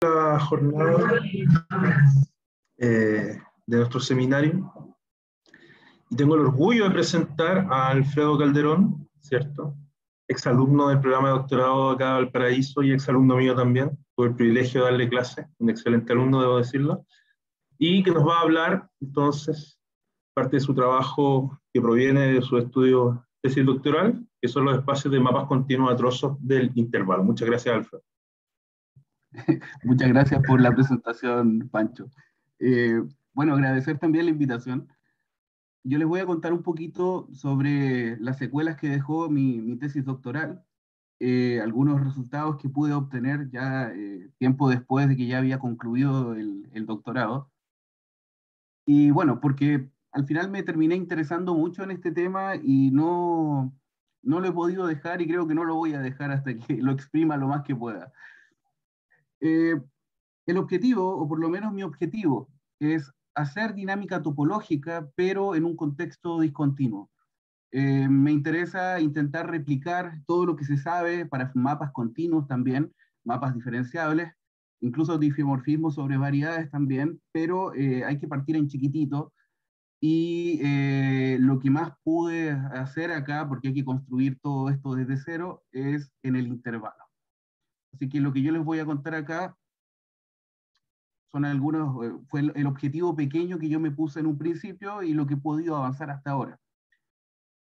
La jornada de nuestro seminario y tengo el orgullo de presentar a Alfredo Calderón, ¿cierto? Exalumno del programa de doctorado acá de Valparaíso y exalumno mío también. Tuve el privilegio de darle clase, un excelente alumno, debo decirlo, y que nos va a hablar entonces parte de su trabajo que proviene de su estudio tesis doctoral, que son los espacios de mapas continuos a trozos del intervalo. Muchas gracias, Alfredo. Muchas gracias por la presentación, Pancho. Bueno, agradecer también la invitación. Yo les voy a contar un poquito sobre las secuelas que dejó mi tesis doctoral, algunos resultados que pude obtener ya tiempo después de que ya había concluido el doctorado. Y bueno, porque al final me terminé interesando mucho en este tema y no lo he podido dejar y creo que no lo voy a dejar hasta que lo exprima lo más que pueda. Eh, el objetivo, o por lo menos mi objetivo, es hacer dinámica topológica, pero en un contexto discontinuo. Me interesa intentar replicar todo lo que se sabe para mapas continuos también, mapas diferenciables, incluso difeomorfismos sobre variedades también, pero hay que partir en chiquitito. Y lo que más pude hacer acá, porque hay que construir todo esto desde cero, es en el intervalo. Así que lo que yo les voy a contar acá son algunos, fue el objetivo pequeño que yo me puse en un principio y lo que he podido avanzar hasta ahora.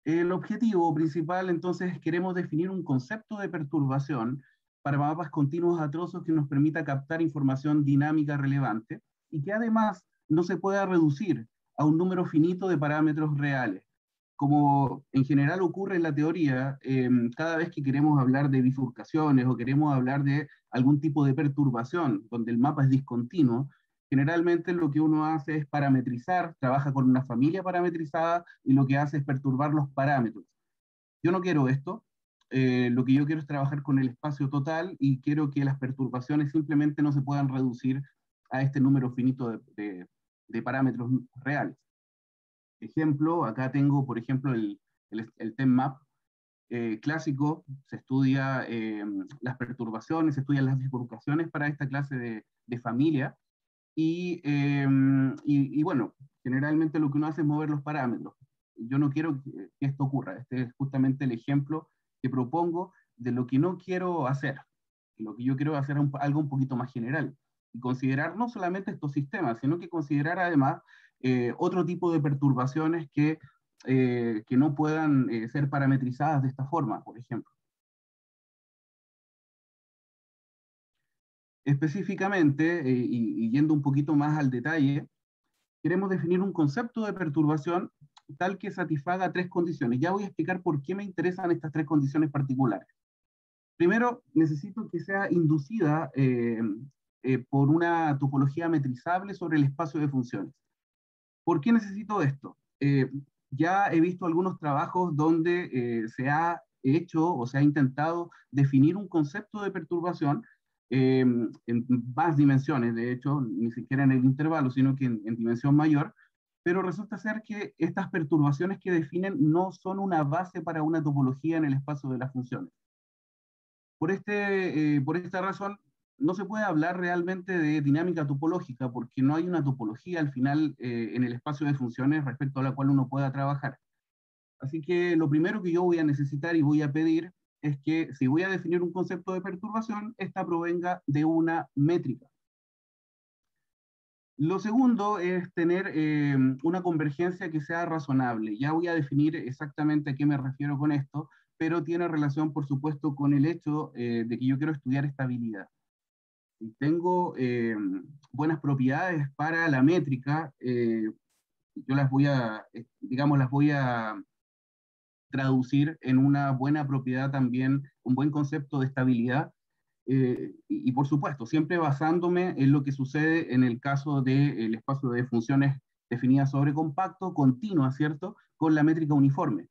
El objetivo principal, entonces, queremos definir un concepto de perturbación para mapas continuos a trozos que nos permita captar información dinámica relevante y que además no se pueda reducir a un número finito de parámetros reales. Como en general ocurre en la teoría, cada vez que queremos hablar de bifurcaciones o queremos hablar de algún tipo de perturbación donde el mapa es discontinuo, generalmente lo que uno hace es parametrizar, trabaja con una familia parametrizada y lo que hace es perturbar los parámetros. Yo no quiero esto, lo que yo quiero es trabajar con el espacio total y quiero que las perturbaciones simplemente no se puedan reducir a este número finito de parámetros reales. Ejemplo, acá tengo, por ejemplo, el TEMMAP clásico, se estudia las perturbaciones, se estudian las bifurcaciones para esta clase de familia, y bueno, generalmente lo que uno hace es mover los parámetros. Yo no quiero que esto ocurra. Este es justamente el ejemplo que propongo de lo que no quiero hacer. Lo que yo quiero hacer es algo un poquito más general. Y considerar no solamente estos sistemas, sino que considerar además otro tipo de perturbaciones que no puedan ser parametrizadas de esta forma, por ejemplo. Específicamente, y yendo un poquito más al detalle, queremos definir un concepto de perturbación tal que satisfaga tres condiciones. Ya voy a explicar por qué me interesan estas tres condiciones particulares. Primero, necesito que sea inducida por una topología metrizable sobre el espacio de funciones. ¿Por qué necesito esto? Ya he visto algunos trabajos donde se ha hecho o se ha intentado definir un concepto de perturbación en más dimensiones, de hecho, ni siquiera en el intervalo, sino que en dimensión mayor, pero resulta ser que estas perturbaciones que definen no son una base para una topología en el espacio de las funciones. Por esta razón, no se puede hablar realmente de dinámica topológica porque no hay una topología al final en el espacio de funciones respecto a la cual uno pueda trabajar. Así que lo primero que yo voy a necesitar y voy a pedir es que si voy a definir un concepto de perturbación, esta provenga de una métrica. Lo segundo es tener una convergencia que sea razonable. Ya voy a definir exactamente a qué me refiero con esto, pero tiene relación, por supuesto, con el hecho de que yo quiero estudiar estabilidad. Si tengo buenas propiedades para la métrica, yo las voy a, digamos, las voy a traducir en una buena propiedad también, un buen concepto de estabilidad, y por supuesto, siempre basándome en lo que sucede en el caso del espacio de funciones definidas sobre compacto, continua, ¿cierto? Con la métrica uniforme.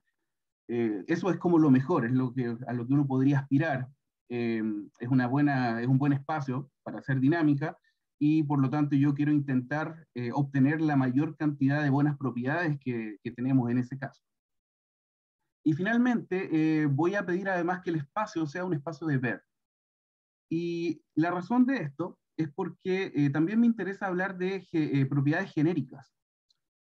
Eso es como lo mejor, es a lo que uno podría aspirar. Es un buen espacio para hacer dinámica y por lo tanto yo quiero intentar obtener la mayor cantidad de buenas propiedades que tenemos en ese caso. Y finalmente voy a pedir además que el espacio sea un espacio de Baire. Y la razón de esto es porque también me interesa hablar de propiedades genéricas.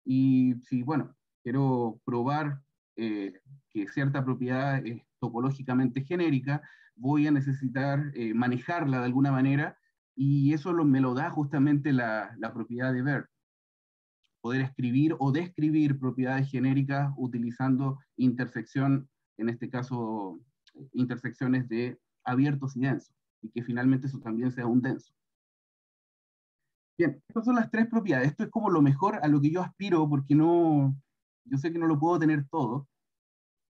Y si, bueno, quiero probar que cierta propiedad es topológicamente genérica, voy a necesitar manejarla de alguna manera, y eso me lo da justamente la propiedad de Baire. Poder escribir o describir propiedades genéricas utilizando intersección, en este caso, intersecciones de abiertos y densos, y que finalmente eso también sea un denso. Bien, estas son las tres propiedades. Esto es como lo mejor a lo que yo aspiro, porque no, yo sé que no lo puedo tener todo,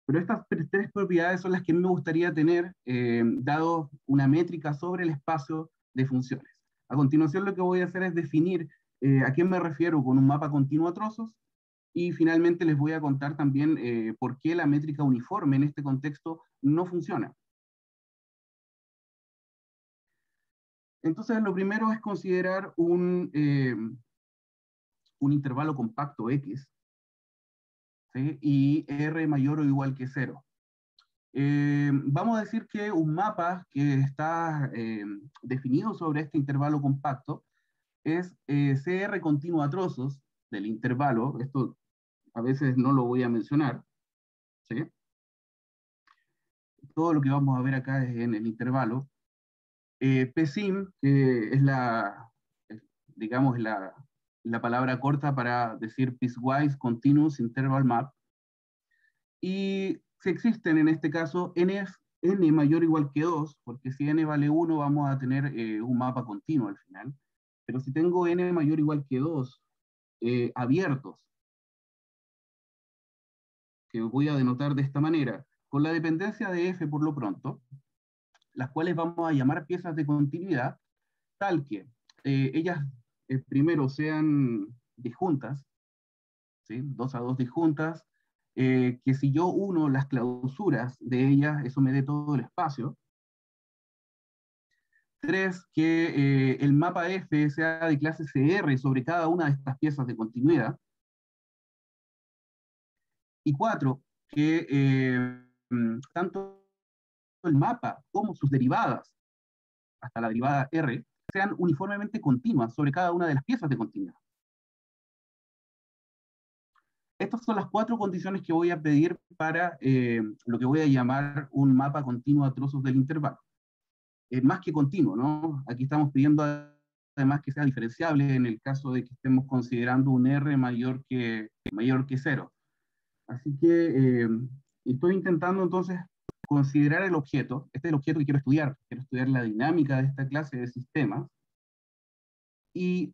pero estas tres propiedades son las que me gustaría tener, dado una métrica sobre el espacio de funciones. A continuación lo que voy a hacer es definir a qué me refiero con un mapa continuo a trozos, y finalmente les voy a contar también por qué la métrica uniforme en este contexto no funciona. Entonces, lo primero es considerar un intervalo compacto X, ¿sí? Y R mayor o igual que 0. Vamos a decir que un mapa que está definido sobre este intervalo compacto es CR continuo a trozos del intervalo. Esto a veces no lo voy a mencionar, ¿sí? Todo lo que vamos a ver acá es en el intervalo. PSIM, que es digamos, la palabra corta para decir Piecewise Continuous Interval Map. Y si existen en este caso n mayor o igual que 2, porque si n vale 1 vamos a tener un mapa continuo al final. Pero si tengo n mayor o igual que 2 abiertos, que voy a denotar de esta manera, con la dependencia de f por lo pronto, las cuales vamos a llamar piezas de continuidad, tal que ellas primero sean disjuntas, ¿sí? 2 a 2 disjuntas, que si yo uno las clausuras de ellas, eso me dé todo el espacio. 3, que el mapa F sea de clase CR sobre cada una de estas piezas de continuidad. Y 4, que tanto el mapa como sus derivadas, hasta la derivada R, sean uniformemente continuas sobre cada una de las piezas de continuidad. Estas son las 4 condiciones que voy a pedir para lo que voy a llamar un mapa continuo a trozos del intervalo. Más que continuo, ¿no? Aquí estamos pidiendo además que sea diferenciable en el caso de que estemos considerando un R mayor que 0. Así que estoy intentando entonces considerar el objeto. Este es el objeto que quiero estudiar. Quiero estudiar la dinámica de esta clase de sistemas. Y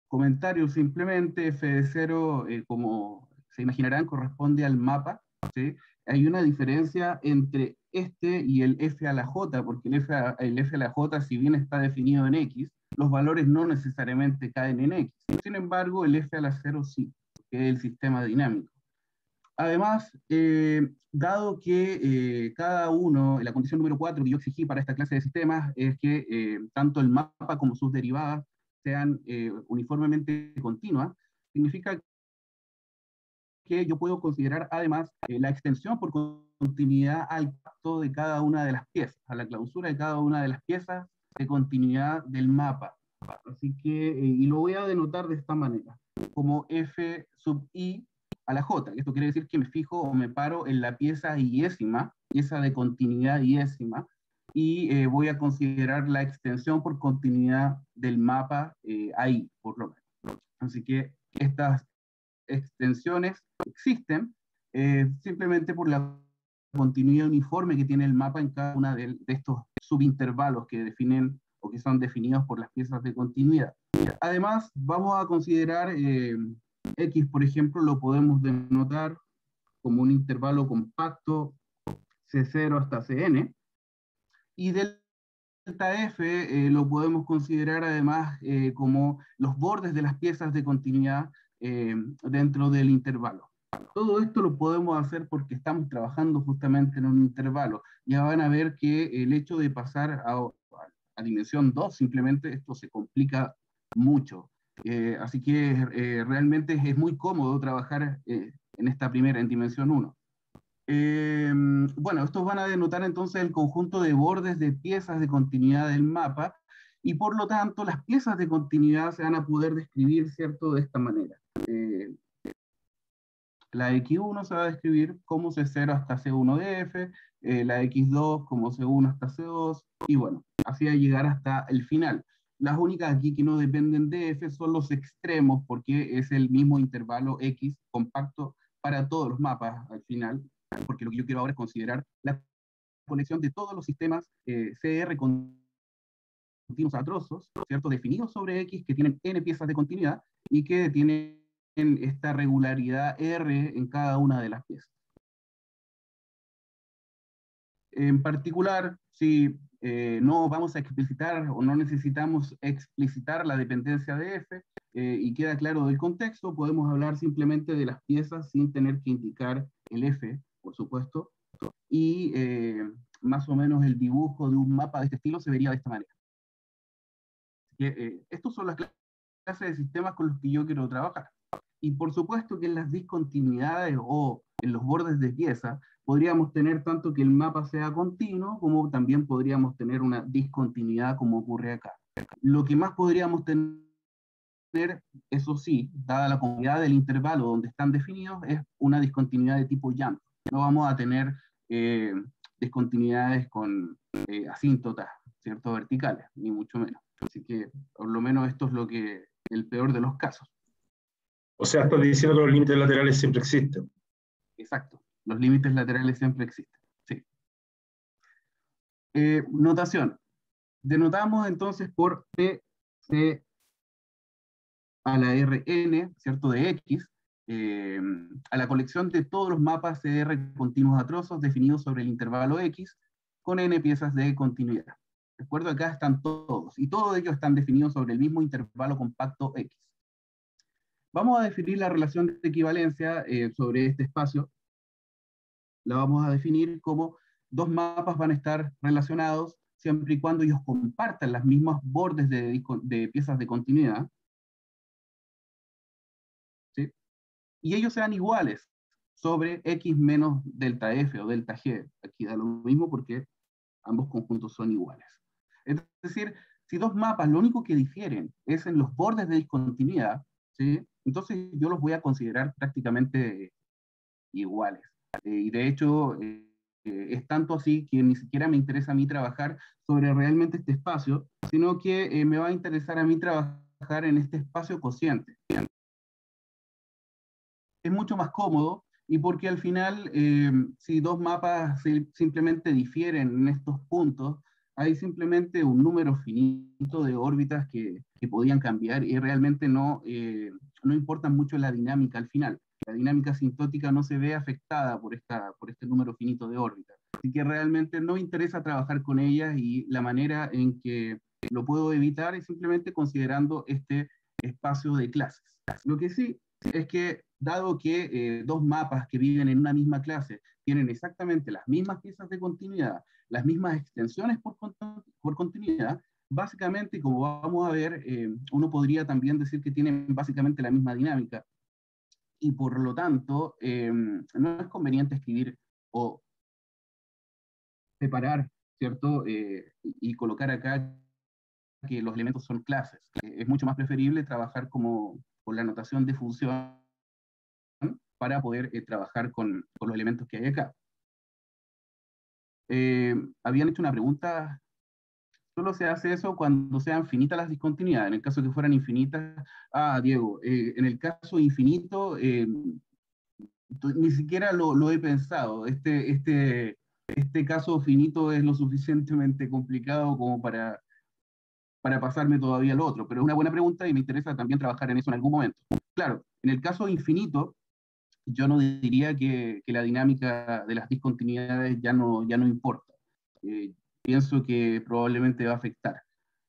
comentarios simplemente, f de 0, como se imaginarán, corresponde al mapa, ¿sí? Hay una diferencia entre este y el f a la j, porque el f a la j, si bien está definido en x, los valores no necesariamente caen en x. Sin embargo, el f a la 0 sí, que es el sistema dinámico. Además, dado que cada uno, la condición número 4 que yo exigí para esta clase de sistemas es que tanto el mapa como sus derivadas sean uniformemente continuas, significa que yo puedo considerar además la extensión por continuidad al pacto de cada una de las piezas, a la clausura de cada una de las piezas de continuidad del mapa. Así que, y lo voy a denotar de esta manera, como f sub i a la j. Esto quiere decir que me fijo o me paro en la pieza iésima, pieza de continuidad iésima, y voy a considerar la extensión por continuidad del mapa ahí, por lo menos. Así que estas extensiones existen simplemente por la continuidad uniforme que tiene el mapa en cada una de estos subintervalos que definen o que son definidos por las piezas de continuidad. Además, vamos a considerar X, por ejemplo, lo podemos denotar como un intervalo compacto C0 hasta Cn, y delta F lo podemos considerar además como los bordes de las piezas de continuidad dentro del intervalo. Todo esto lo podemos hacer porque estamos trabajando justamente en un intervalo. Ya van a ver que el hecho de pasar a dimensión 2, simplemente esto se complica mucho. Así que realmente es muy cómodo trabajar en esta primera, en dimensión 1. Bueno, estos van a denotar entonces el conjunto de bordes de piezas de continuidad del mapa, y por lo tanto las piezas de continuidad se van a poder describir, ¿cierto?, de esta manera. La X1 se va a describir como C0 hasta C1 de F, la X2 como C1 hasta C2, y bueno, así va a llegar hasta el final. Las únicas aquí que no dependen de F son los extremos, porque es el mismo intervalo X compacto para todos los mapas al final, porque lo que yo quiero ahora es considerar la conexión de todos los sistemas CR continuos a trozos, ¿cierto?, definidos sobre X, que tienen n piezas de continuidad, y que tienen esta regularidad R en cada una de las piezas. En particular, si no vamos a explicitar o no necesitamos explicitar la dependencia de F, y queda claro del contexto, podemos hablar simplemente de las piezas sin tener que indicar el F, por supuesto, y más o menos el dibujo de un mapa de este estilo se vería de esta manera. Estos son las clases de sistemas con los que yo quiero trabajar. Y por supuesto que en las discontinuidades o en los bordes de pieza podríamos tener tanto que el mapa sea continuo, como también podríamos tener una discontinuidad como ocurre acá. Lo que más podríamos tener, eso sí, dada la comunidad del intervalo donde están definidos, es una discontinuidad de tipo llanto. No vamos a tener discontinuidades con asíntotas, ¿cierto?, verticales, ni mucho menos. Así que, por lo menos, esto es lo que el peor de los casos. O sea, estás diciendo que los límites laterales siempre existen. Exacto, los límites laterales siempre existen. Sí. Notación. Denotamos entonces por TC a la Rn, ¿cierto?, de X, a la colección de todos los mapas CR continuos a trozos definidos sobre el intervalo X con n piezas de continuidad. ¿De acuerdo? Acá están todos, y todos ellos están definidos sobre el mismo intervalo compacto X. Vamos a definir la relación de equivalencia sobre este espacio. La vamos a definir como dos mapas van a estar relacionados siempre y cuando ellos compartan las mismas bordes de piezas de continuidad, ¿sí?, y ellos sean iguales sobre X menos delta F o delta G. Aquí da lo mismo porque ambos conjuntos son iguales. Es decir, si dos mapas lo único que difieren es en los bordes de discontinuidad, ¿sí?, entonces yo los voy a considerar prácticamente iguales. Y de hecho, es tanto así que ni siquiera me interesa a mí trabajar sobre realmente este espacio, sino que me va a interesar a mí trabajar en este espacio cociente. Es mucho más cómodo, y porque al final, si dos mapas simplemente difieren en estos puntos, hay simplemente un número finito de órbitas que podían cambiar y realmente no importa mucho la dinámica al final. La dinámica asintótica no se ve afectada por este número finito de órbitas. Así que realmente no interesa trabajar con ellas, y la manera en que lo puedo evitar es simplemente considerando este espacio de clases. Lo que sí es que, dado que dos mapas que viven en una misma clase tienen exactamente las mismas piezas de continuidad, las mismas extensiones por continuidad, básicamente, como vamos a ver, uno podría también decir que tienen básicamente la misma dinámica, y por lo tanto, no es conveniente escribir o separar, ¿cierto?, y colocar acá que los elementos son clases. Es mucho más preferible trabajar con la notación de función para poder trabajar con los elementos que hay acá. Habían hecho una pregunta. Solo se hace eso cuando sean finitas las discontinuidades. En el caso que fueran infinitas, Diego, en el caso infinito, ni siquiera lo he pensado. Este caso finito es lo suficientemente complicado como para pasarme todavía al otro, pero es una buena pregunta y me interesa también trabajar en eso en algún momento. Claro, en el caso infinito, yo no diría que la dinámica de las discontinuidades ya no importa. Pienso que probablemente va a afectar.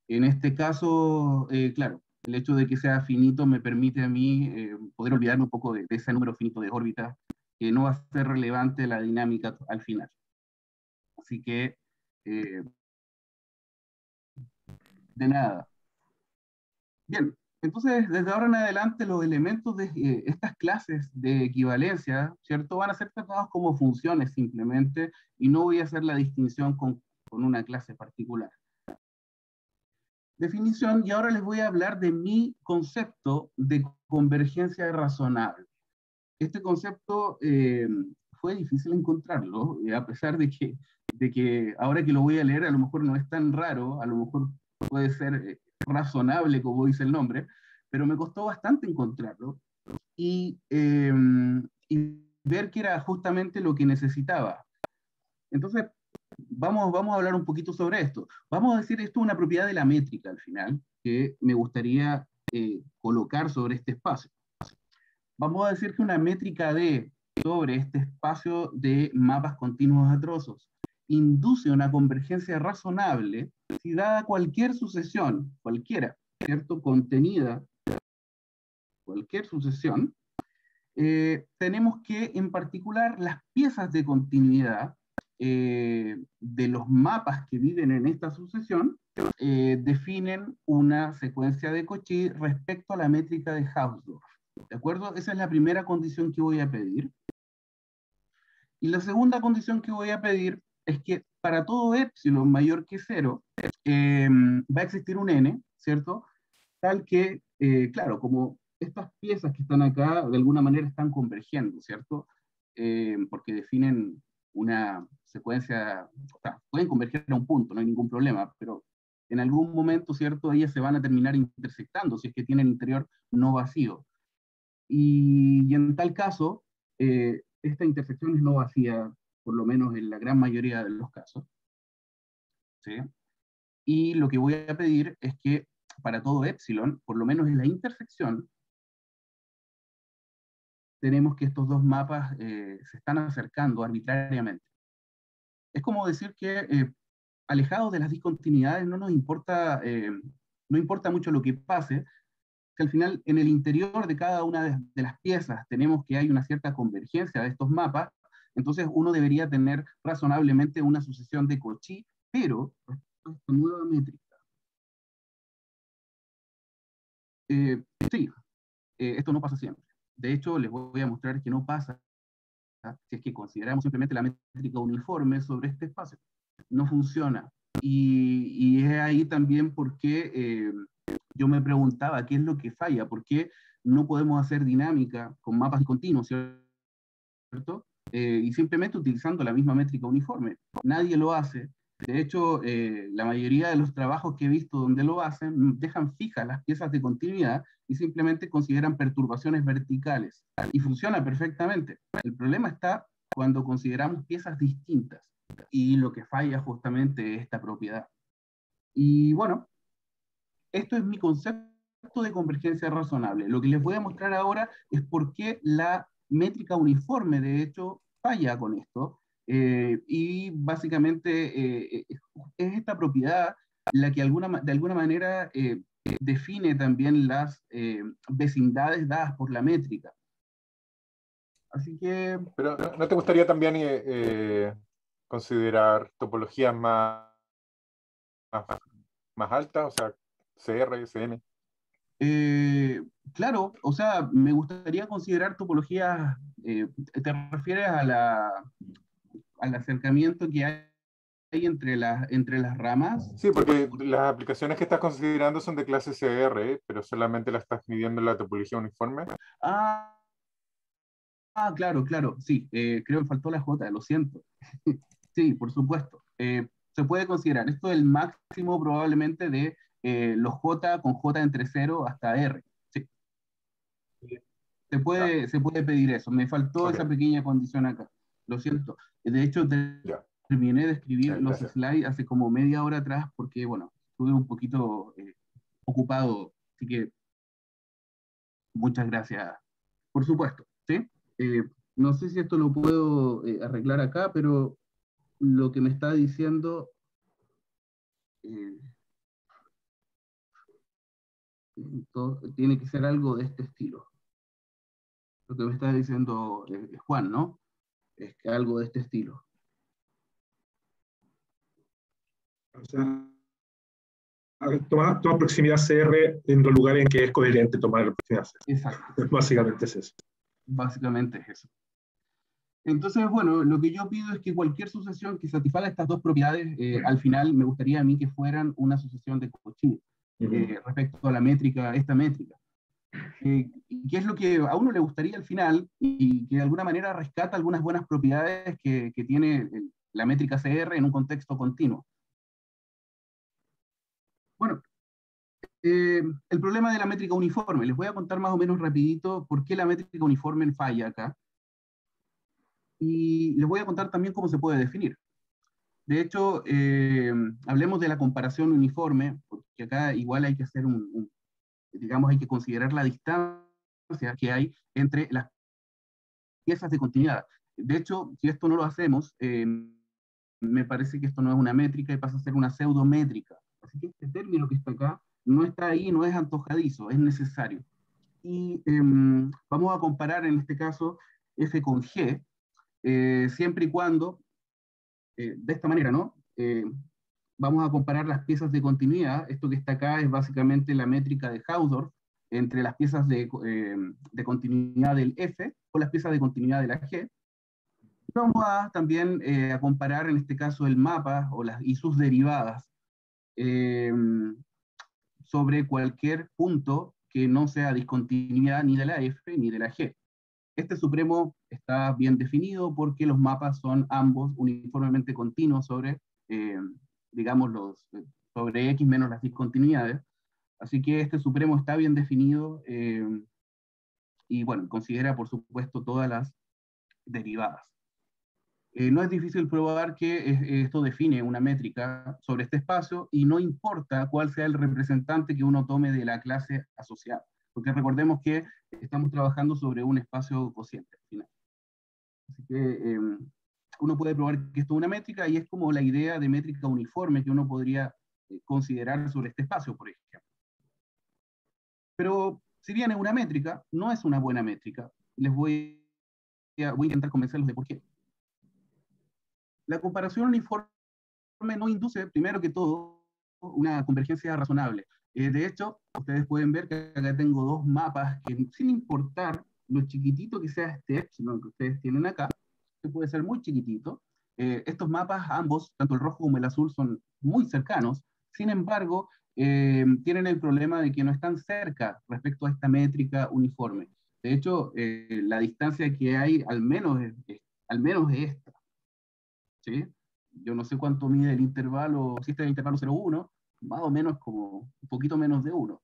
En este caso, claro, el hecho de que sea finito me permite a mí poder olvidarme un poco de ese número finito de órbitas, que no va a ser relevante la dinámica al final. Así que, de nada. Bien, entonces desde ahora en adelante los elementos de estas clases de equivalencia, ¿cierto?, van a ser tratados como funciones simplemente, y no voy a hacer la distinción con una clase particular. definición, y ahora les voy a hablar de mi concepto de convergencia razonable. Este concepto fue difícil encontrarlo, a pesar de que ahora que lo voy a leer a lo mejor no es tan raro, a lo mejor puede ser razonable, como dice el nombre, pero me costó bastante encontrarlo y ver que era justamente lo que necesitaba. Entonces, vamos a hablar un poquito sobre esto. Vamos a decir, esto es una propiedad de la métrica al final, que me gustaría colocar sobre este espacio. Vamos a decir que una métrica D sobre este espacio de mapas continuos a trozos induce una convergencia razonable si dada cualquier sucesión, cualquiera, ¿cierto? Contenida, cualquier sucesión, tenemos que, en particular, las piezas de continuidad de los mapas que viven en esta sucesión definen una secuencia de Cauchy respecto a la métrica de Hausdorff. ¿De acuerdo? Esa es la primera condición que voy a pedir. Y la segunda condición que voy a pedir es que para todo epsilon mayor que 0 va a existir un n, ¿cierto? Tal que, claro, como estas piezas que están acá de alguna manera están convergiendo, ¿cierto? Porque definen una secuencia, o sea, pueden converger a un punto, no hay ningún problema, pero en algún momento, ¿cierto? Ellas se van a terminar intersectando si es que tienen interior no vacío. Y en tal caso, esta intersección es no vacía, por lo menos en la gran mayoría de los casos, ¿sí? Y lo que voy a pedir es que para todo epsilon, por lo menos en la intersección, tenemos que estos dos mapas se están acercando arbitrariamente. Es como decir que alejados de las discontinuidades no nos importa, no importa mucho lo que pase, que al final en el interior de cada una de las piezas tenemos que hay una cierta convergencia de estos mapas, entonces uno debería tener razonablemente una sucesión de Cauchy, pero respecto a esta nueva métrica. Sí, esto no pasa siempre. De hecho, les voy a mostrar que no pasa si es que consideramos simplemente la métrica uniforme sobre este espacio. No funciona. Y es ahí también porque yo me preguntaba qué es lo que falla, por qué no podemos hacer dinámica con mapas continuos, ¿cierto? Y simplemente utilizando la misma métrica uniforme. Nadie lo hace. De hecho, la mayoría de los trabajos que he visto donde lo hacen dejan fijas las piezas de continuidad y simplemente consideran perturbaciones verticales. Y funciona perfectamente. El problema está cuando consideramos piezas distintas. Y lo que falla justamente es esta propiedad. Y bueno, esto es mi concepto de convergencia razonable. Lo que les voy a mostrar ahora es por qué la métrica uniforme, de hecho, falla con esto. Y básicamente es esta propiedad la que de alguna manera define también las vecindades dadas por la métrica. Así que... Pero ¿no te gustaría también considerar topologías más altas, o sea, CR, CN? Claro, o sea, me gustaría considerar topologías, ¿te refieres al acercamiento que hay entre las ramas? Sí, porque las aplicaciones que estás considerando son de clase CR, pero solamente las estás midiendo en la topología uniforme. Ah, claro, claro, sí, creo que faltó la J, lo siento. Sí, por supuesto. Se puede considerar, esto es el máximo probablemente de los J con J entre 0 hasta R. Sí. Se puede pedir eso. Me faltó esa pequeña condición acá. Lo siento. De hecho, terminé de escribir los slides hace como media hora atrás porque, bueno, estuve un poquito ocupado. Así que, muchas gracias. Por supuesto, ¿sí? No sé si esto lo puedo arreglar acá, pero lo que me está diciendo... tiene que ser algo de este estilo. Lo que me está diciendo Juan, ¿no? Es que algo de este estilo. O sea, toma proximidad CR en los lugares en que es coherente tomar proximidad CR. Exacto. Básicamente es eso. Básicamente es eso. Entonces, bueno, lo que yo pido es que cualquier sucesión que satisfaga estas dos propiedades, al final me gustaría a mí que fueran una sucesión de Cauchy. respecto a la métrica, esta métrica. ¿Qué es lo que a uno le gustaría al final y que de alguna manera rescata algunas buenas propiedades que tiene la métrica CR en un contexto continuo? Bueno, el problema de la métrica uniforme. Les voy a contar más o menos rapidito por qué la métrica uniforme falla acá. Y les voy a contar también cómo se puede definir. De hecho, hablemos de la comparación uniforme, porque acá igual hay que hacer digamos, hay que considerar la distancia que hay entre las piezas de continuidad. De hecho, si esto no lo hacemos, me parece que esto no es una métrica y pasa a ser una pseudométrica. Así que este término que está acá no está ahí, no es antojadizo, es necesario. Y vamos a comparar en este caso F con G, siempre y cuando, de esta manera, ¿no? Vamos a comparar las piezas de continuidad. Esto que está acá es básicamente la métrica de Hausdorff entre las piezas de continuidad del F con las piezas de continuidad de la G. Vamos a también a comparar en este caso el mapa y sus derivadas sobre cualquier punto que no sea discontinuidad ni de la F ni de la G. Este supremo está bien definido porque los mapas son ambos uniformemente continuos sobre, digamos, sobre X menos las discontinuidades. Así que este supremo está bien definido y, bueno, considera, por supuesto, todas las derivadas. No es difícil probar que esto define una métrica sobre este espacio y no importa cuál sea el representante que uno tome de la clase asociada, porque recordemos que estamos trabajando sobre un espacio cociente al final. Así que uno puede probar que esto es una métrica y es como la idea de métrica uniforme que uno podría considerar sobre este espacio, por ejemplo. Pero si bien es una métrica, no es una buena métrica. Les voy a intentar convencerlos de por qué. La comparación uniforme no induce, primero que todo, una convergencia razonable. De hecho, ustedes pueden ver que acá tengo dos mapas que, sin importar lo chiquitito que sea este epsilon que ustedes tienen acá, que puede ser muy chiquitito, estos mapas, ambos, tanto el rojo como el azul, son muy cercanos. Sin embargo, tienen el problema de que no están cerca respecto a esta métrica uniforme. De hecho, la distancia que hay al menos es esta. ¿Sí? Yo no sé cuánto mide el intervalo, si este es el intervalo 0,1, más o menos como un poquito menos de 1.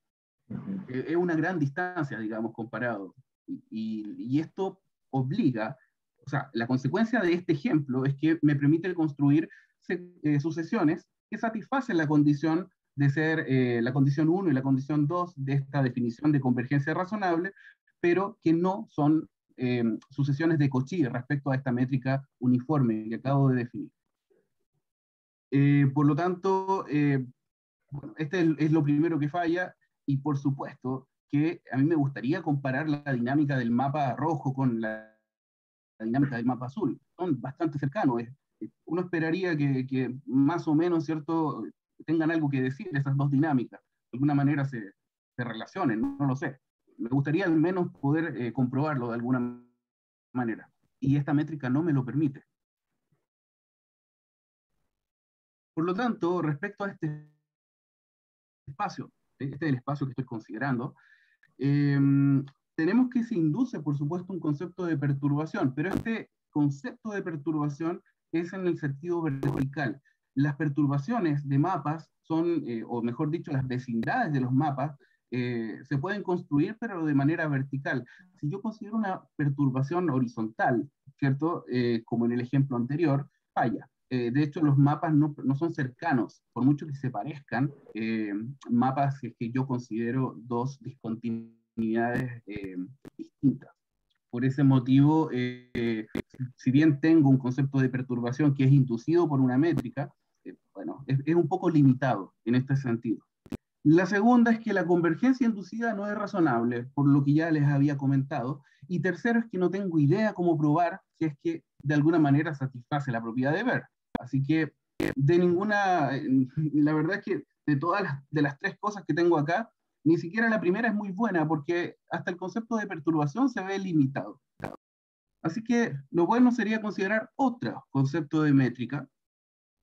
Es una gran distancia, digamos, comparado. Y esto obliga, o sea, la consecuencia de este ejemplo es que me permite construir sucesiones que satisfacen la condición de ser la condición 1 y la condición 2 de esta definición de convergencia razonable, pero que no son sucesiones de Cauchy respecto a esta métrica uniforme que acabo de definir. Por lo tanto, bueno, este es lo primero que falla, y por supuesto que a mí me gustaría comparar la dinámica del mapa rojo con la dinámica del mapa azul. Son bastante cercanos. Uno esperaría que más o menos, ¿cierto?, tengan algo que decir esas dos dinámicas. De alguna manera se relacionen, no lo sé. Me gustaría al menos poder comprobarlo de alguna manera. Y esta métrica no me lo permite. Por lo tanto, respecto a este espacio, este es el espacio que estoy considerando, tenemos que se induce, por supuesto, un concepto de perturbación, pero este concepto de perturbación es en el sentido vertical. Las perturbaciones de mapas son, o mejor dicho, las vecindades de los mapas, se pueden construir, pero de manera vertical. Si yo considero una perturbación horizontal, ¿cierto? Como en el ejemplo anterior, falla. De hecho, los mapas no son cercanos, por mucho que se parezcan, mapas que yo considero dos discontinuidades distintas. Por ese motivo, si bien tengo un concepto de perturbación que es inducido por una métrica, bueno, es un poco limitado en este sentido. La segunda es que la convergencia inducida no es razonable, por lo que ya les había comentado. Y tercero es que no tengo idea cómo probar si es que de alguna manera satisface la propiedad de Baire. Así que de ninguna, la verdad es que de todas las tres cosas que tengo acá, ni siquiera la primera es muy buena, porque hasta el concepto de perturbación se ve limitado. Así que lo bueno sería considerar otro concepto de métrica,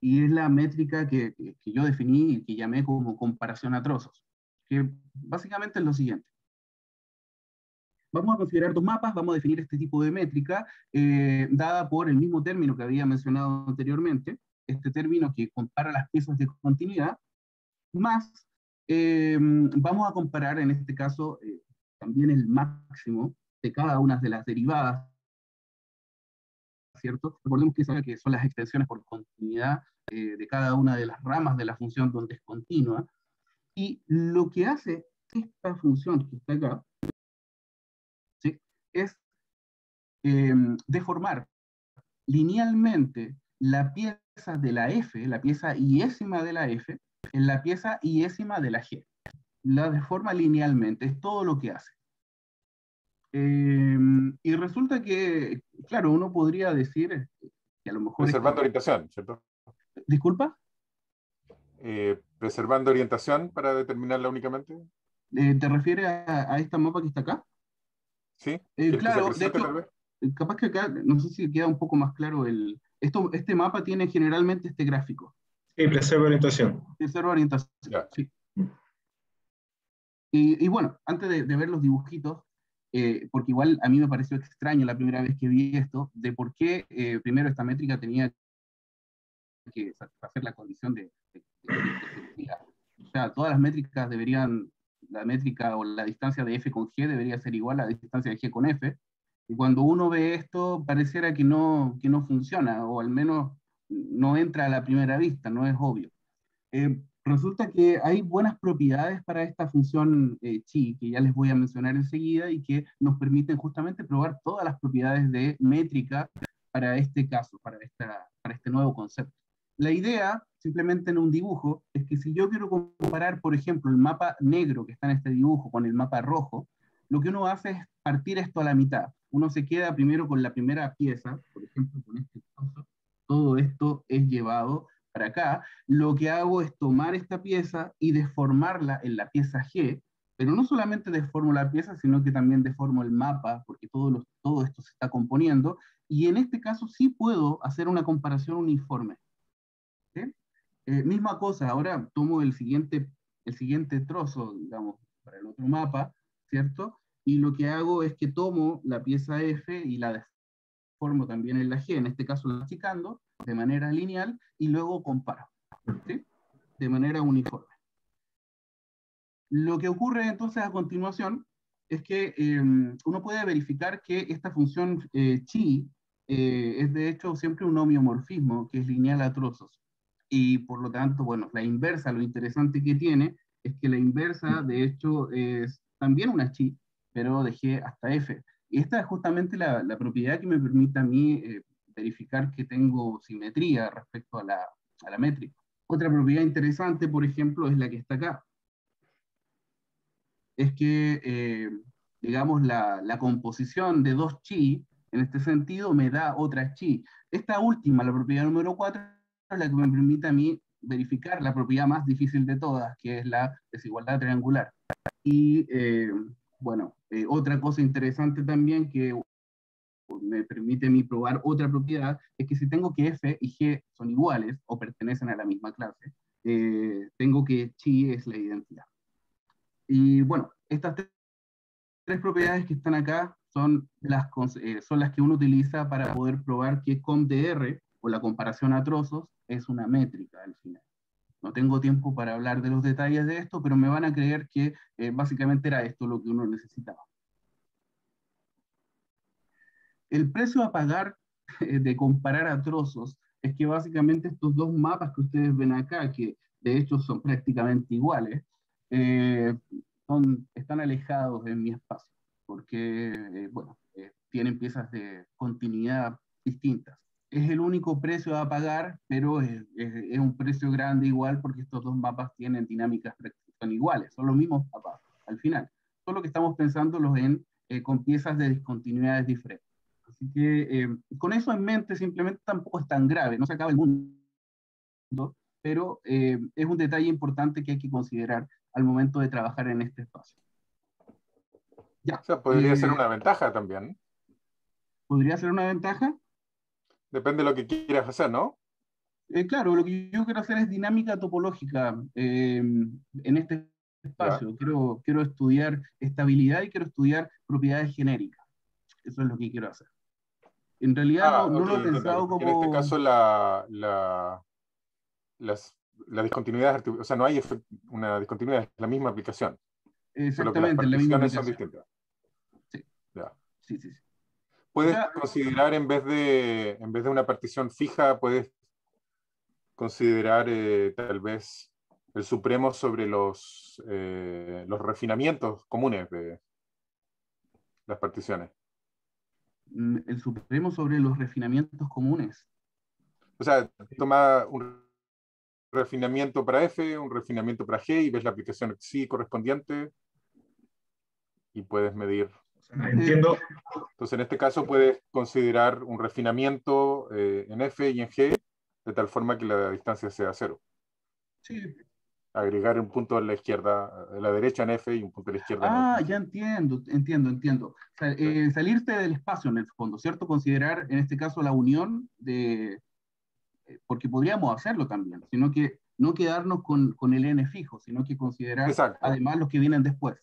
y es la métrica que yo definí y que llamé como comparación a trozos. que básicamente es lo siguiente. Vamos a considerar dos mapas, vamos a definir este tipo de métrica, dada por el mismo término que había mencionado anteriormente, este término que compara las piezas de continuidad, más vamos a comparar en este caso también el máximo de cada una de las derivadas, ¿cierto? Recordemos que son las extensiones por continuidad de cada una de las ramas de la función donde es continua, y lo que hace esta función que está acá, ¿sí?, es deformar linealmente la pieza de la F, la pieza iésima de la F, en la pieza iésima de la G. La deforma linealmente, es todo lo que hace. Y resulta que, claro, uno podría decir que a lo mejor... Preservando orientación, ¿cierto? ¿Disculpa? Preservando orientación para determinarla únicamente. ¿Te refieres a esta mapa que está acá? ¿Sí? ¿Quieres que se Claro, de acrecente, hecho, tal vez? capaz que acá, no sé si queda un poco más claro este mapa tiene generalmente este gráfico. Sí, preserva orientación. Preserva orientación, Ya. sí. Y bueno, antes de ver los dibujitos, porque igual a mí me pareció extraño la primera vez que vi esto, de por qué primero esta métrica tenía que satisfacer la condición de discontinuidad. O sea, todas las métricas deberían, la métrica o la distancia de f con g debería ser igual a la distancia de g con f, y cuando uno ve esto pareciera que no funciona, o al menos no entra a la primera vista, no es obvio. Resulta que hay buenas propiedades para esta función chi, que ya les voy a mencionar enseguida, y que nos permiten justamente probar todas las propiedades de métrica para este caso, para este nuevo concepto. La idea, simplemente en un dibujo, es que si yo quiero comparar, por ejemplo, el mapa negro que está en este dibujo con el mapa rojo, lo que uno hace es partir esto a la mitad. Uno se queda primero con la primera pieza, por ejemplo, con este trozo. Todo esto es llevado para acá. Lo que hago es tomar esta pieza y deformarla en la pieza G, pero no solamente deformo la pieza, sino que también deformo el mapa, porque todo esto se está componiendo, y en este caso sí puedo hacer una comparación uniforme. ¿Sí? Misma cosa, ahora tomo el siguiente trozo, digamos, para el otro mapa, ¿cierto? Y lo que hago es que tomo la pieza F y la deformo también en la G, en este caso la achicando, de manera lineal, y luego comparo, ¿sí?, de manera uniforme. Lo que ocurre entonces a continuación es que uno puede verificar que esta función chi es de hecho siempre un homeomorfismo que es lineal a trozos. Y por lo tanto, bueno, la inversa, lo interesante que tiene es que la inversa de hecho es también una chi, pero de G hasta F. Y esta es justamente la propiedad que me permite a mí verificar que tengo simetría respecto a la métrica. Otra propiedad interesante, por ejemplo, es la que está acá. Es que, digamos, la composición de dos chi, en este sentido, me da otra chi. Esta última, la propiedad número 4, es la que me permite a mí verificar la propiedad más difícil de todas, que es la desigualdad triangular. Y, bueno, otra cosa interesante también que me permite a mí probar otra propiedad, es que si tengo que F y G son iguales, o pertenecen a la misma clase, tengo que chi es la identidad. Y bueno, estas tres propiedades que están acá son las que uno utiliza para poder probar que COMDR, o la comparación a trozos, es una métrica al final. No tengo tiempo para hablar de los detalles de esto, pero me van a creer que básicamente era esto lo que uno necesitaba. El precio a pagar de comparar a trozos es que básicamente estos dos mapas que ustedes ven acá, que de hecho son prácticamente iguales, están alejados de mi espacio, porque, bueno, tienen piezas de continuidad distintas. Es el único precio a pagar, pero es un precio grande igual, porque estos dos mapas tienen dinámicas que son iguales, son los mismos mapas al final. Solo que estamos pensándolos con piezas de discontinuidades diferentes. Así que con eso en mente simplemente tampoco es tan grave, no se acaba el mundo, pero es un detalle importante que hay que considerar al momento de trabajar en este espacio. Ya. O sea, podría ser una ventaja también. ¿Podría ser una ventaja? Depende de lo que quieras hacer, ¿no? Claro, lo que yo quiero hacer es dinámica topológica en este espacio. ¿Ya? Quiero estudiar estabilidad y quiero estudiar propiedades genéricas. Eso es lo que quiero hacer. En realidad Ah, no ok, lo he entiendo. pensado Porque en este como... caso la discontinuidad, o sea, no hay una discontinuidad, es la misma aplicación, solo que las Exactamente, en la misma particiones son aplicación. distintas. Sí, Ya. sí, sí, sí. O Puedes sea, considerar en vez de una partición fija, puedes considerar tal vez el supremo sobre los refinamientos comunes de las particiones. el supremo sobre los refinamientos comunes. O sea, toma un refinamiento para F, un refinamiento para G y ves la aplicación sí correspondiente y puedes medir. Eh, Entiendo, Entonces, en este caso puedes considerar un refinamiento en F y en G de tal forma que la distancia sea cero. sí. Agregar un punto a la izquierda, a la derecha en F y un punto a la izquierda en Ah, ya G. entiendo. O sea, ¿Sí? salirse del espacio en el fondo, ¿cierto? Considerar en este caso la unión de, porque podríamos hacerlo también, sino que no quedarnos con el n fijo, sino que considerar Exacto, además los que vienen después.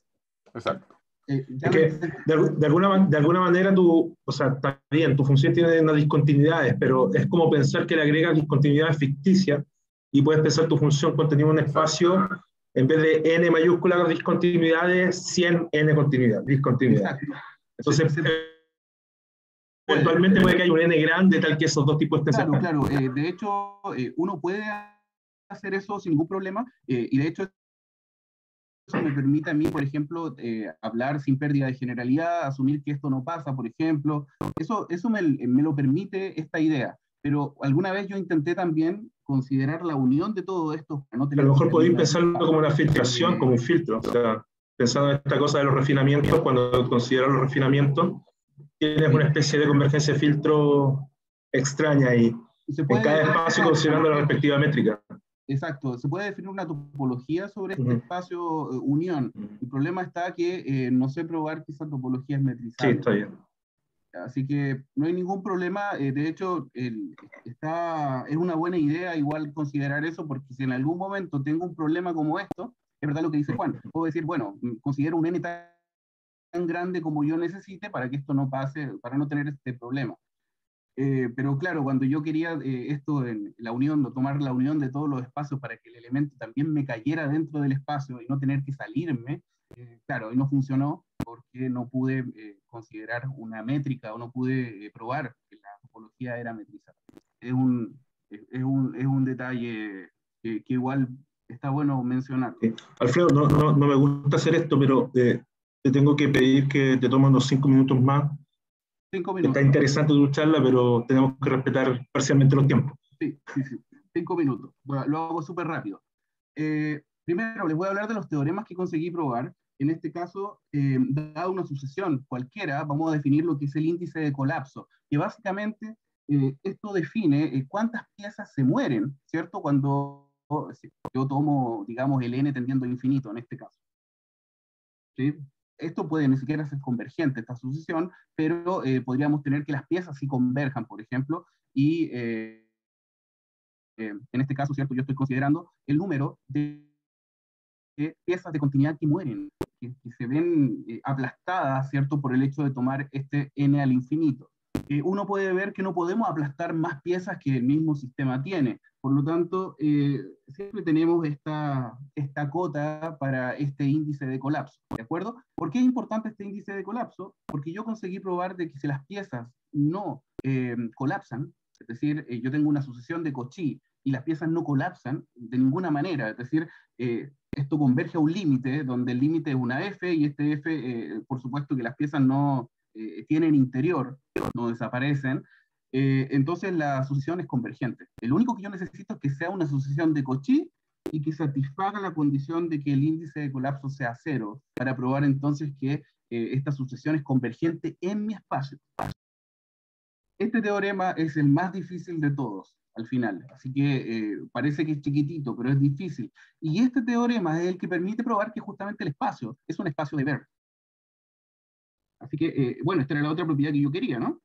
exacto. Ya es lo que entendí. de alguna manera tú, o sea, está bien, tu función tiene unas discontinuidades, pero es como pensar que le agregas discontinuidades ficticias y puedes pensar tu función conteniendo un Exacto. espacio, en vez de n mayúscula discontinuidades, 100 n discontinuidades. Exacto. Entonces, Se puede. eventualmente puede que haya un n grande tal que esos dos tipos estén Claro, cercanos. claro. De hecho, uno puede hacer eso sin ningún problema, y de hecho eso me permite a mí, por ejemplo, hablar sin pérdida de generalidad, asumir que esto no pasa, por ejemplo. Eso me lo permite esta idea. Pero alguna vez yo intenté también considerar la unión de todo esto para no A lo tener que mejor podéis salirme del pensarlo como espacio. una filtración, como un filtro. O sea, pensando en esta cosa de los refinamientos, cuando consideras los refinamientos, tienes una Sí. especie de convergencia de filtro extraña y Y se en cada puede, espacio exacto, considerando la respectiva métrica. exacto, se puede definir una topología sobre Uh este -huh. espacio unión. El problema está que no sé probar que esa topología es Sí, metrizable. está bien. Así que no hay ningún problema. De hecho, es una buena idea igual considerar eso, porque si en algún momento tengo un problema como esto, es verdad lo que dice Juan, puedo decir, bueno, considero un n tan grande como yo necesite para que esto no pase, para no tener este problema. Pero claro, cuando yo quería esto en la unión, tomar la unión de todos los espacios para que el elemento también me cayera dentro del espacio y no tener que salirme, claro, y no funcionó porque no pude considerar una métrica o no pude probar que la topología era metrizada. Es un detalle que igual está bueno mencionarlo. Sí. Alfredo, no me gusta hacer esto, pero te tengo que pedir que te tomes unos 5 minutos más. 5 minutos. Está interesante tu charla, pero tenemos que respetar parcialmente los tiempos. Sí. 5 minutos. Bueno, lo hago súper rápido. Primero, les voy a hablar de los teoremas que conseguí probar. En este caso, dada una sucesión cualquiera, vamos a definir lo que es el índice de colapso, que básicamente esto define cuántas piezas se mueren, ¿cierto? Cuando yo tomo, digamos, el n tendiendo a infinito en este caso. ¿Sí? Esto puede ni siquiera ser convergente, esta sucesión, pero podríamos tener que las piezas sí converjan, por ejemplo, y en este caso, ¿cierto? Yo estoy considerando el número de piezas de continuidad que mueren, que se ven aplastadas, ¿cierto? Por el hecho de tomar este n al infinito. Uno puede ver que no podemos aplastar más piezas que el mismo sistema tiene. Por lo tanto, siempre tenemos esta cota para este índice de colapso, ¿de acuerdo? ¿Por qué es importante este índice de colapso? Porque yo conseguí probar de que si las piezas no colapsan, es decir, yo tengo una sucesión de Cauchy y las piezas no colapsan de ninguna manera, es decir, esto converge a un límite, donde el límite es una F, y este F, por supuesto que las piezas no tienen interior, no desaparecen, entonces la sucesión es convergente. Lo único que yo necesito es que sea una sucesión de Cauchy y que satisfaga la condición de que el índice de colapso sea cero, para probar entonces que esta sucesión es convergente en mi espacio. Este teorema es el más difícil de todos, al final, así que parece que es chiquitito, pero es difícil. Y este teorema es el que permite probar que justamente el espacio es un espacio de Baire. Así que, bueno, esta era la otra propiedad que yo quería, ¿no?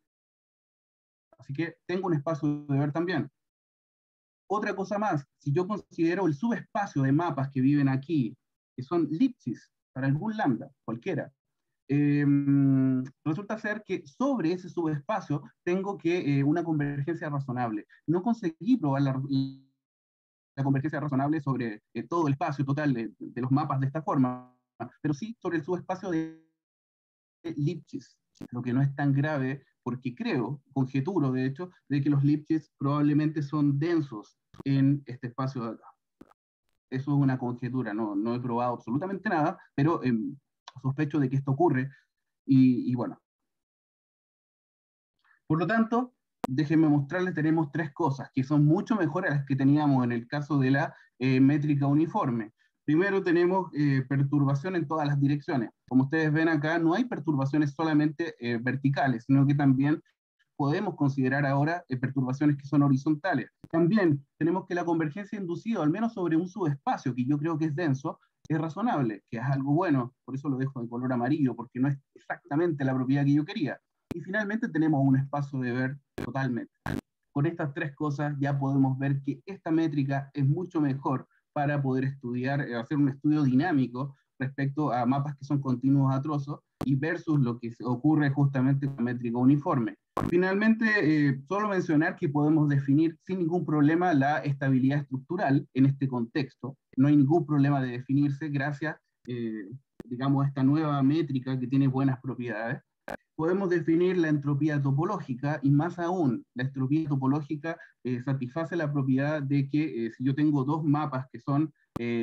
Así que tengo un espacio de Baire también. Otra cosa más, si yo considero el subespacio de mapas que viven aquí que son Lipschitz para algún lambda, cualquiera. Resulta ser que sobre ese subespacio tengo que una convergencia razonable. No conseguí probar la convergencia razonable sobre todo el espacio total de los mapas de esta forma, pero sí sobre el subespacio de Lipschitz, lo que no es tan grave porque creo, conjeturo de hecho, de que los Lipschitz probablemente son densos en este espacio de acá. Eso es una conjetura, no he probado absolutamente nada, pero sospecho de que esto ocurre, y bueno. Por lo tanto, déjenme mostrarles, tenemos tres cosas que son mucho mejores a las que teníamos en el caso de la métrica uniforme. Primero tenemos perturbación en todas las direcciones. Como ustedes ven acá, no hay perturbaciones solamente verticales, sino que también podemos considerar ahora perturbaciones que son horizontales. También tenemos que la convergencia inducida, al menos sobre un subespacio, que yo creo que es denso, es razonable, que es algo bueno, por eso lo dejo de color amarillo, porque no es exactamente la propiedad que yo quería. Y finalmente tenemos un espacio de Baire totalmente. Con estas tres cosas ya podemos ver que esta métrica es mucho mejor para poder estudiar, hacer un estudio dinámico respecto a mapas que son continuos a trozos y versus lo que ocurre justamente con la métrica uniforme. Finalmente, solo mencionar que podemos definir sin ningún problema la estabilidad estructural en este contexto. No hay ningún problema de definirse gracias, digamos, a esta nueva métrica que tiene buenas propiedades. Podemos definir la entropía topológica, y más aún, la entropía topológica satisface la propiedad de que si yo tengo dos mapas que son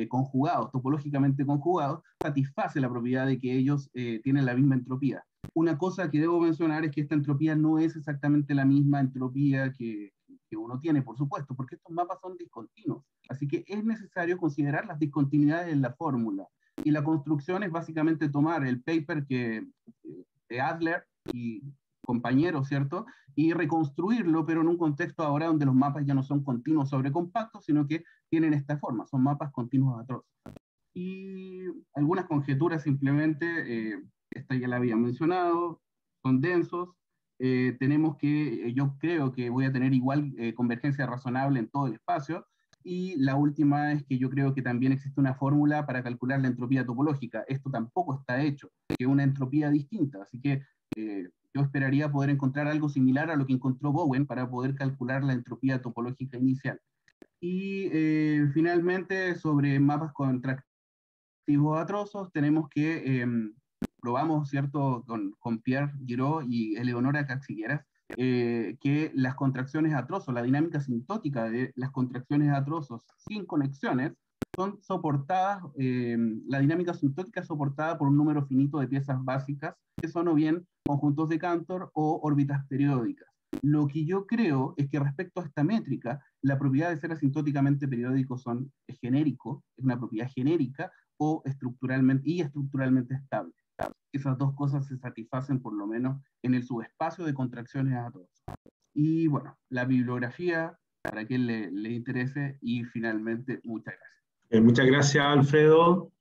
conjugados, topológicamente conjugados, satisface la propiedad de que ellos tienen la misma entropía. Una cosa que debo mencionar es que esta entropía no es exactamente la misma entropía que uno tiene, por supuesto, porque estos mapas son discontinuos. Así que es necesario considerar las discontinuidades en la fórmula. Y la construcción es básicamente tomar el paper de Adler y compañeros, ¿cierto? Y reconstruirlo, pero en un contexto ahora donde los mapas ya no son continuos sobre compactos, sino que tienen esta forma, son mapas continuos a trozos. Y algunas conjeturas simplemente, esta ya la había mencionado, son densos, tenemos que, yo creo que voy a tener igual convergencia razonable en todo el espacio, y la última es que yo creo que también existe una fórmula para calcular la entropía topológica. Esto tampoco está hecho, que es una entropía distinta, así que yo esperaría poder encontrar algo similar a lo que encontró Bowen para poder calcular la entropía topológica inicial. Y finalmente, sobre mapas contractivos a trozos, tenemos que probamos, ¿cierto?, con Pierre Giraud y Eleonora Caxigueras, que las contracciones a trozos, la dinámica sintótica de las contracciones a trozos sin conexiones, son soportadas, la dinámica sintótica es soportada por un número finito de piezas básicas, que son o bien conjuntos de Cantor o órbitas periódicas. Lo que yo creo es que respecto a esta métrica, la propiedad de ser asintóticamente periódico es genérico, es una propiedad genérica o estructuralmente estable. Esas dos cosas se satisfacen por lo menos en el subespacio de contracciones a trozos. Y bueno, la bibliografía, para quien le interese, y finalmente, muchas gracias. Muchas gracias, Alfredo.